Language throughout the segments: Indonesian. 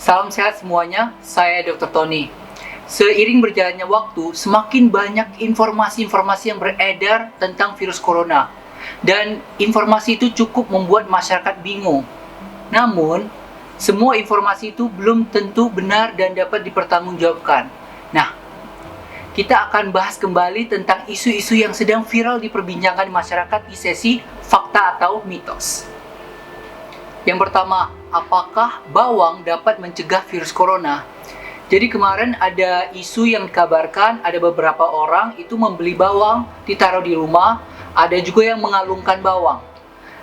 Salam sehat semuanya, saya Dr. Tony. Seiring berjalannya waktu, semakin banyak informasi-informasi yang beredar tentang virus corona. Dan informasi itu cukup membuat masyarakat bingung. Namun, semua informasi itu belum tentu benar dan dapat dipertanggungjawabkan. Nah, kita akan bahas kembali tentang isu-isu yang sedang viral diperbincangkan di masyarakat di sesi fakta atau mitos. Yang pertama, apakah bawang dapat mencegah virus corona? Jadi kemarin ada isu yang dikabarkan ada beberapa orang itu membeli bawang, ditaruh di rumah, ada juga yang mengalungkan bawang.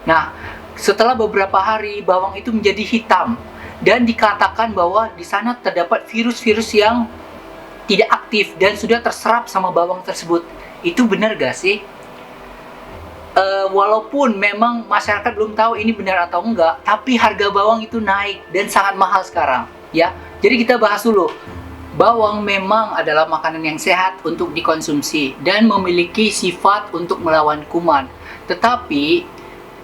Nah, setelah beberapa hari bawang itu menjadi hitam dan dikatakan bahwa di sana terdapat virus-virus yang tidak aktif dan sudah terserap sama bawang tersebut. Itu benar gak sih? Walaupun memang masyarakat belum tahu ini benar atau enggak, tapi harga bawang itu naik dan sangat mahal sekarang, ya. Jadi kita bahas dulu. Bawang memang adalah makanan yang sehat untuk dikonsumsi dan memiliki sifat untuk melawan kuman. Tetapi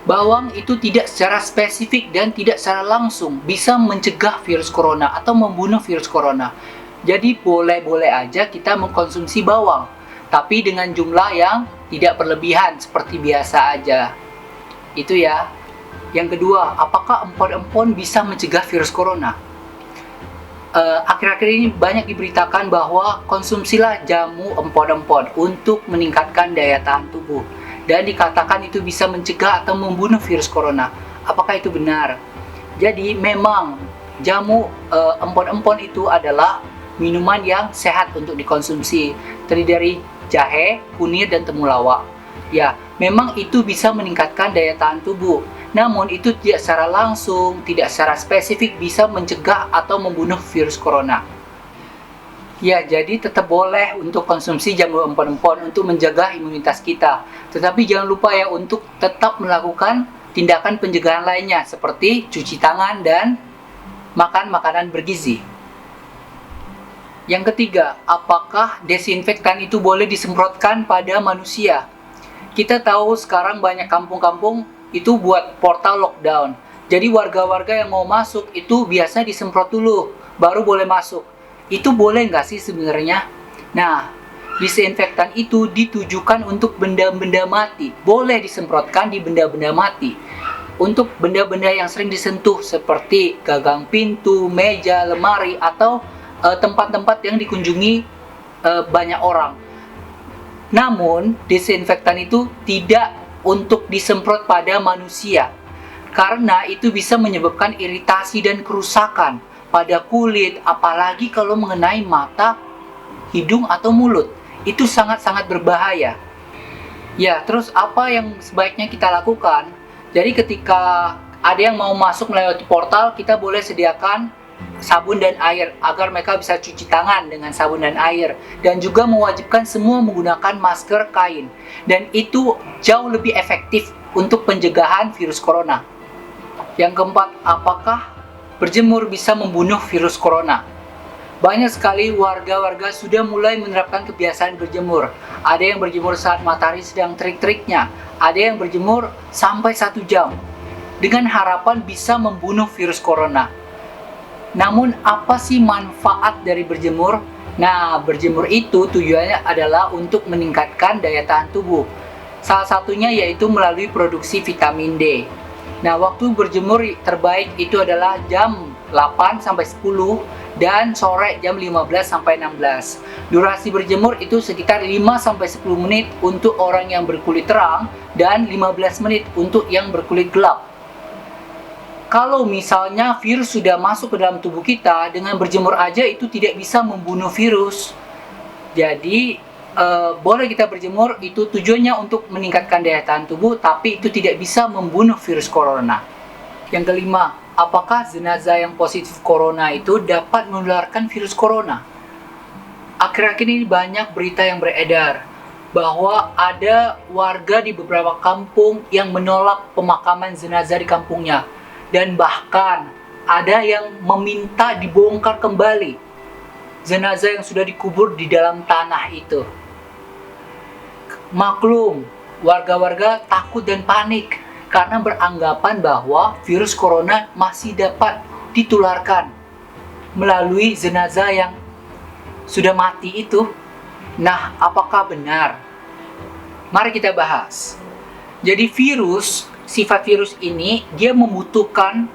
bawang itu tidak secara spesifik dan tidak secara langsung bisa mencegah virus corona atau membunuh virus corona. Jadi boleh-boleh aja kita mengkonsumsi bawang, tapi dengan jumlah yang tidak berlebihan, seperti biasa aja. Itu ya. Yang kedua, apakah empon-empon bisa mencegah virus corona? Akhir-akhir ini banyak diberitakan bahwa konsumsilah jamu empon-empon untuk meningkatkan daya tahan tubuh. Dan dikatakan itu bisa mencegah atau membunuh virus corona. Apakah itu benar? Jadi memang jamu empon-empon itu adalah minuman yang sehat untuk dikonsumsi. Terdiri dari jahe, kunir, dan temulawak. Ya, memang itu bisa meningkatkan daya tahan tubuh. Namun itu tidak secara langsung, tidak secara spesifik bisa mencegah atau membunuh virus corona. Ya, jadi tetap boleh untuk konsumsi jamu empon-empon untuk menjaga imunitas kita. Tetapi jangan lupa ya untuk tetap melakukan tindakan pencegahan lainnya seperti cuci tangan dan makan makanan bergizi. Yang ketiga, apakah desinfektan itu boleh disemprotkan pada manusia? Kita tahu sekarang banyak kampung-kampung itu buat portal lockdown. Jadi warga-warga yang mau masuk itu biasa disemprot dulu, baru boleh masuk. Itu boleh nggak sih sebenarnya? Nah, disinfektan itu ditujukan untuk benda-benda mati. Boleh disemprotkan di benda-benda mati. Untuk benda-benda yang sering disentuh seperti gagang pintu, meja, lemari, atau tempat-tempat yang dikunjungi banyak orang. Namun, desinfektan itu tidak untuk disemprot pada manusia, karena itu bisa menyebabkan iritasi dan kerusakan pada kulit, apalagi kalau mengenai mata, hidung, atau mulut. Itu sangat-sangat berbahaya. Ya, terus apa yang sebaiknya kita lakukan? Jadi ketika ada yang mau masuk melewati portal, kita boleh sediakan sabun dan air agar mereka bisa cuci tangan dengan sabun dan air, dan juga mewajibkan semua menggunakan masker kain, dan itu jauh lebih efektif untuk pencegahan virus corona. Yang keempat, apakah berjemur bisa membunuh virus corona? Banyak sekali warga-warga sudah mulai menerapkan kebiasaan berjemur. Ada yang berjemur saat matahari sedang terik-teriknya, ada yang berjemur sampai 1 jam dengan harapan bisa membunuh virus corona. Namun apa sih manfaat dari berjemur? Nah, berjemur itu tujuannya adalah untuk meningkatkan daya tahan tubuh. Salah satunya yaitu melalui produksi vitamin D. Nah, waktu berjemur terbaik itu adalah jam 8 sampai 10 dan sore jam 15 sampai 16. Durasi berjemur itu sekitar 5 sampai 10 menit untuk orang yang berkulit terang dan 15 menit untuk yang berkulit gelap. Kalau misalnya virus sudah masuk ke dalam tubuh kita, dengan berjemur aja itu tidak bisa membunuh virus. Jadi, boleh kita berjemur, itu tujuannya untuk meningkatkan daya tahan tubuh, tapi itu tidak bisa membunuh virus corona. Yang kelima, apakah jenazah yang positif corona itu dapat menularkan virus corona? Akhir-akhir ini banyak berita yang beredar bahwa ada warga di beberapa kampung yang menolak pemakaman jenazah di kampungnya. Dan bahkan ada yang meminta dibongkar kembali jenazah yang sudah dikubur di dalam tanah itu. Maklum, warga-warga takut dan panik karena beranggapan bahwa virus corona masih dapat ditularkan. melalui jenazah yang sudah mati itu. Nah, apakah benar? Mari kita bahas. Jadi sifat virus ini dia membutuhkan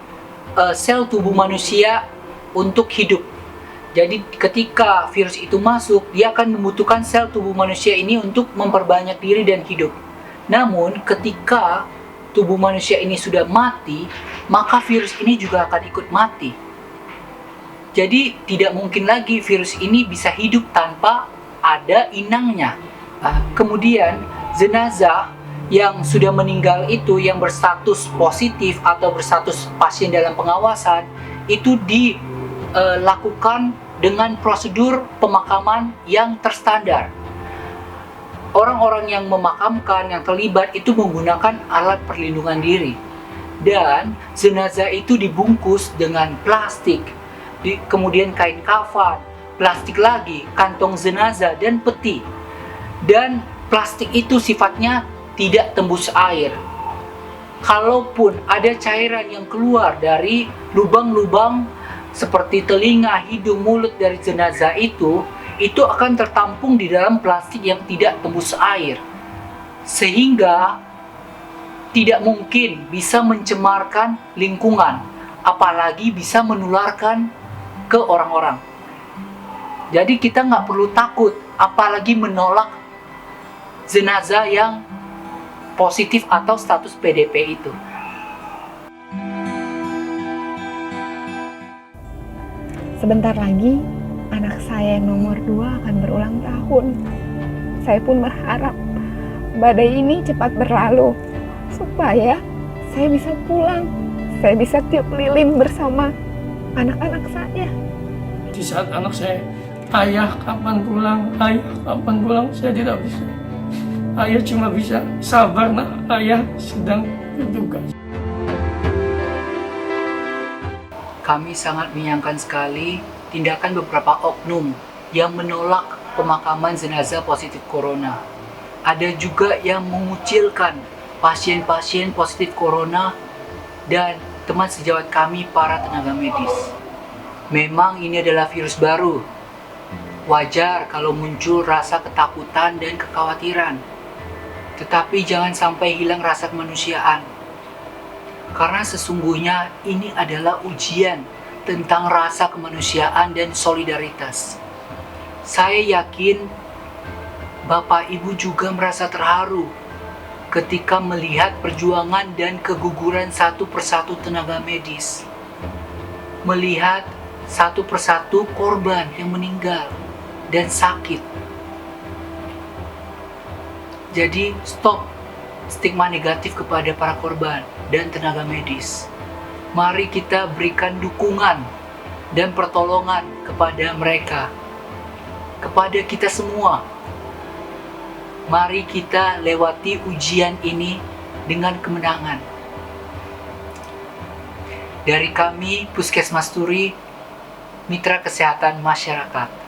sel tubuh manusia untuk hidup. Jadi ketika virus itu masuk, dia akan membutuhkan sel tubuh manusia ini untuk memperbanyak diri dan hidup. Namun ketika tubuh manusia ini sudah mati, maka virus ini juga akan ikut mati. Jadi tidak mungkin lagi virus ini bisa hidup tanpa ada inangnya. Kemudian jenazah yang sudah meninggal itu, yang berstatus positif atau berstatus pasien dalam pengawasan, itu dilakukan dengan prosedur pemakaman yang terstandar. Orang-orang yang memakamkan, yang terlibat itu menggunakan alat perlindungan diri. Dan jenazah itu dibungkus dengan plastik, kemudian kain kafan, plastik lagi, kantong jenazah, dan peti. Dan plastik itu sifatnya tidak tembus air. Kalaupun ada cairan yang keluar dari lubang-lubang seperti telinga, hidung, mulut dari jenazah itu akan tertampung di dalam plastik yang tidak tembus air. Sehingga tidak mungkin bisa mencemarkan lingkungan, apalagi bisa menularkan ke orang-orang. Jadi kita nggak perlu takut, apalagi menolak jenazah yang positif atau status PDP itu. Sebentar lagi, anak saya yang nomor 2 akan berulang tahun. Saya pun berharap badai ini cepat berlalu, supaya saya bisa pulang. Saya bisa tiup lilin bersama anak-anak saya. Di saat anak saya, ayah kapan pulang, saya tidak bisa. Ayah cuma bisa sabar, nak, ayah sedang bertugas. Kami sangat menyayangkan sekali tindakan beberapa oknum yang menolak pemakaman jenazah positif corona. Ada juga yang mengucilkan pasien-pasien positif corona dan teman sejawat kami, para tenaga medis. Memang ini adalah virus baru. Wajar kalau muncul rasa ketakutan dan kekhawatiran. Tetapi jangan sampai hilang rasa kemanusiaan. Karena sesungguhnya ini adalah ujian tentang rasa kemanusiaan dan solidaritas. Saya yakin Bapak Ibu juga merasa terharu ketika melihat perjuangan dan keguguran satu persatu tenaga medis. Melihat satu persatu korban yang meninggal dan sakit. Jadi stop stigma negatif kepada para korban dan tenaga medis. Mari kita berikan dukungan dan pertolongan kepada mereka, kepada kita semua. Mari kita lewati ujian ini dengan kemenangan. Dari kami, Puskesmas Turi, Mitra Kesehatan Masyarakat.